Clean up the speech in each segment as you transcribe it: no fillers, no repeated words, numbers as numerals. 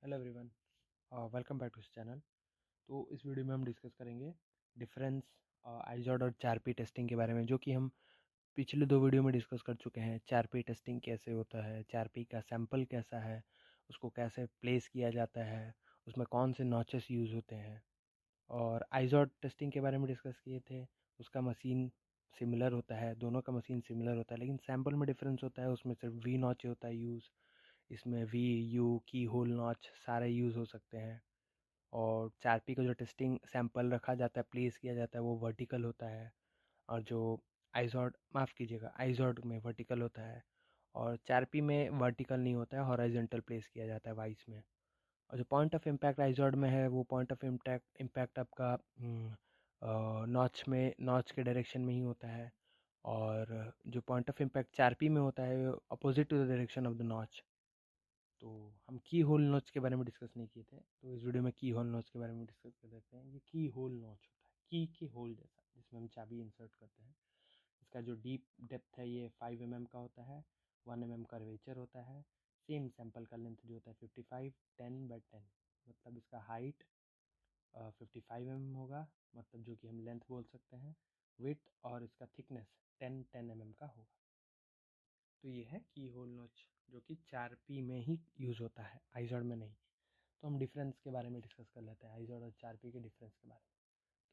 Hello everyone, welcome back to this channel. तो इस video में हम डिस्कस करेंगे डिफरेंस आइजॉड और 4P टेस्टिंग के बारे में, जो कि हम पिछले दो वीडियो में डिस्कस कर चुके हैं। 4P टेस्टिंग कैसे होता है, 4P का सैंपल कैसा है, उसको कैसे प्लेस किया जाता है, उसमें कौन से नॉचेस यूज़ होते हैं। और आइजॉड टेस्टिंग के बारे में डिस्कस किए थे। उसका मशीन सिमिलर होता है, दोनों का मशीन सिमिलर होता है, लेकिन सैंपल में डिफरेंस होता है। उसमें सिर्फ वी नॉच होता है यूज़। इसमें वी, यू, की होल नॉच सारे यूज़ हो सकते हैं। और 4P का जो टेस्टिंग सैंपल रखा जाता है, प्लेस किया जाता है, वो वर्टिकल होता है। और जो आइजॉड, माफ़ कीजिएगा, आइजॉड में वर्टिकल होता है और 4P में वर्टिकल नहीं होता है, हॉरिजॉन्टल प्लेस किया जाता है वाइस में। और जो पॉइंट ऑफ इम्पैक्ट आइजॉड में है, वो पॉइंट ऑफ इम्पैक्ट आपका नॉच में, नॉच के डायरेक्शन में ही होता है। और जो पॉइंट ऑफ इम्पैक्ट 4P में होता है, opposite to the direction of the notch. तो हम की होल नॉच के बारे में डिस्कस नहीं किए थे, तो इस वीडियो में की होल नॉच के बारे में डिस्कस कर देते हैं। ये की होल नॉच होता है की के होल जैसा, जिसमें हम चाबी इंसर्ट करते हैं। इसका जो डीप डेप्थ है, ये 5 mm का होता है। 1 mm कर्वेचर होता है। सेम सैंपल का लेंथ जो होता है 55 10/10, मतलब इसका हाइट 55 mm होगा, मतलब जो कि हम लेंथ बोल सकते हैं। विड्थ और इसका थिकनेस 10 mm का होगा। तो ये है की होल नॉच, जो कि 4P में ही यूज़ होता है, आइजॉड में नहीं। तो हम डिफरेंस के बारे में डिस्कस कर लेते हैं, आइजॉड और 4P के डिफरेंस के बारे में।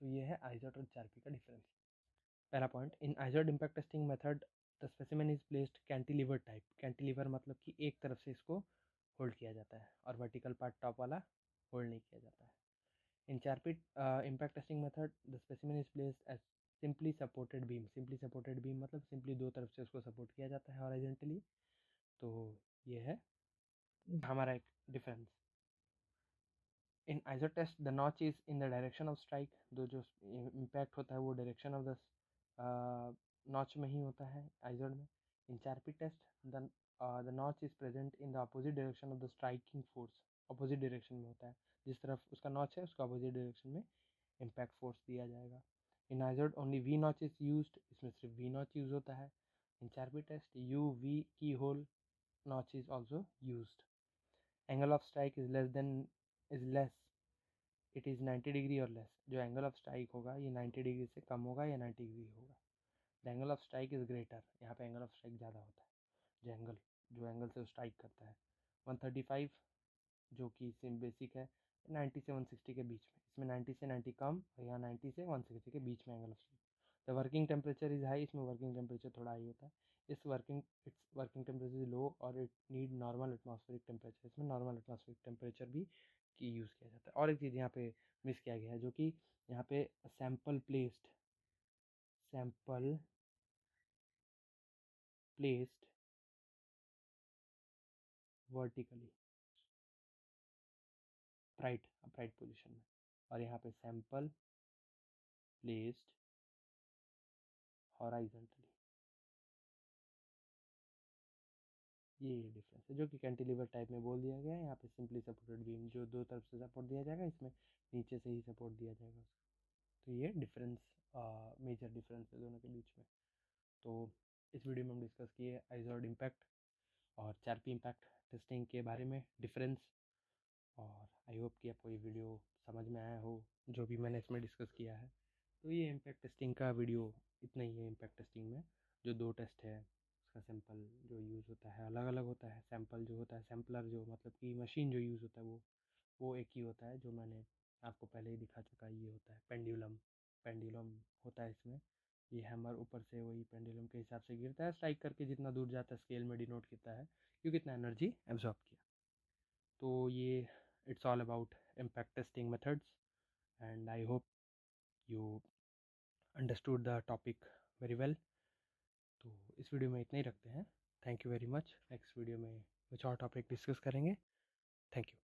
तो ये है आइजॉड और 4P का डिफरेंस। पहला point, in Izod impact testing method the specimen is placed cantilever type. Cantilever मतलब कि एक तरफ से इसको होल्ड किया जाता है और वर्टिकल पार्ट टॉप वाला होल्ड नहीं किया जाता है। In 4P impact testing method the specimen is placed as simply supported beam. Simply supported beam मतलब सिंपली दो तरफ से उसको सपोर्ट किया जाता है हॉरिजॉन्टली। तो ये है हमारा एक difference. In Izod test the notch is in the direction of strike. जो इम्पैक्ट होता है वो डायरेक्शन ऑफ द नॉच में ही होता है आइजोड में। In 4P test the notch is present in the opposite direction of the striking force. Opposite direction में होता है, जिस तरफ उसका नॉच है उसका अपोजिट डायरेक्शन में इम्पैक्ट फोर्स दिया जाएगा। In Izod only V notch is used. इसमें सिर्फ वी नॉच यूज होता है। In 4P test U, V, keyhole notch is also used. Angle of strike is less, it is 90 degree और less. जो angle of strike होगा ये 90 degree से कम होगा या 90 डिग्री होगा। The angle of strike is greater, यहाँ पे एंगल ऑफ स्ट्राइक ज़्यादा होता है। जो एंगल से स्ट्राइक करता है 135, जो कि सिम बेसिक है, 90 से 160 के बीच में। इसमें 90 से 90 कम और यहाँ 90 से 160 के बीच में angle of strike. The working temperature is high. इसमें वर्किंग टेम्परेचर थोड़ा हाई होता है। It's working temperature is low और it need normal atmospheric temperature. इसमें नॉर्मल एटमॉस्फेरिक टेम्परेचर भी की यूज़ किया जाता है। और एक चीज़ यहाँ पे मिस किया गया है, जो कि यहाँ पे sample placed vertically, upright position में, और यहाँ पे सैंपल प्लेस्ड हॉराइजॉन्टली। ये डिफरेंस है, जो कि कैंटिलीवर टाइप में बोल दिया गया है। यहाँ पे सिंपली सपोर्टेड बीम, जो दो तरफ से सपोर्ट दिया जाएगा, इसमें नीचे से ही सपोर्ट दिया जाएगा उसका। तो ये डिफरेंस, मेजर डिफरेंस है दोनों के बीच में। तो इस वीडियो में हम डिस्कस किए आइजॉड इम्पैक्ट और 4P इम्पैक्ट टेस्टिंग के बारे में डिफरेंस। और आई होप कि आपको ये वीडियो समझ में आया हो, जो भी मैंने इसमें डिस्कस किया है। तो ये इम्पैक्ट टेस्टिंग का वीडियो इतना ही है। इम्पैक्ट टेस्टिंग में जो दो टेस्ट है, उसका सैंपल जो यूज़ होता है अलग अलग होता है। सैंपल जो होता है, सैम्पलर जो मतलब कि मशीन जो यूज़ होता है, वो एक ही होता है, जो मैंने आपको पहले ही दिखा चुका है। ये होता है पेंडुलम होता है इसमें। ये हैमर ऊपर से वही पेंडुलम के हिसाब से गिरता है, स्ट्राइक करके जितना दूर जाता है स्केल में डिनोट करता है कि कितना एनर्जी एब्जॉर्ब किया। तो ये it's all about impact testing methods, and I hope you understood the topic very well. तो इस वीडियो में इतना ही रखते हैं। Thank you very much. Next video में कुछ और टॉपिक डिस्कस करेंगे। Thank you.